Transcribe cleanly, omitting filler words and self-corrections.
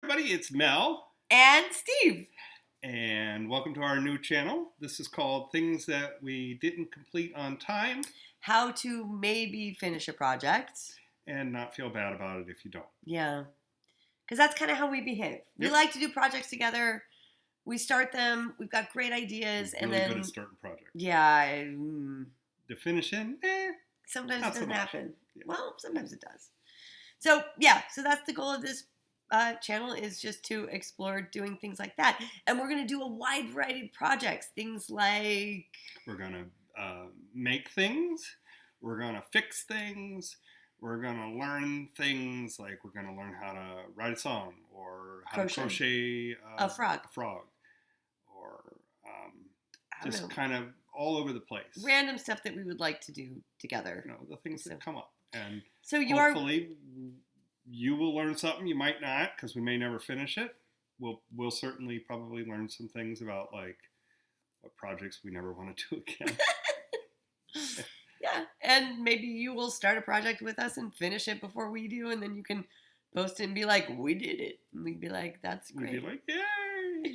everybody, it's Mel, And Steve. and welcome to our new channel. This is called Things That We Didn't Complete on Time, How to maybe finish a project. and not feel bad about it if you don't. Yeah. Because that's kind of how we behave. We Yep. like to do projects together. We start them. We've got great ideas. We're And really then, good at starting projects. yeah, To finish in, sometimes Not it so doesn't much. happen. Yeah. Well, sometimes it does. So, yeah. So that's the goal of this channel, is just to explore doing things like that. And we're going to do a wide variety of projects. Things like... we're going to make things, we're going to fix things, we're going to learn things, like we're going to learn how to write a song, or how to crochet a frog. Or I don't just know. kind of all over the place. Random stuff that we would like to do together. You know, the things that come up. And so hopefully you will learn something. You might not, because we may never finish it. We'll certainly probably learn some things about, like, what projects we never want to do again. Yeah, and maybe you will start a project with us and finish it before we do, and then you can post it and be like, we did it. And we'd be like, that's great. We'd be like, yay!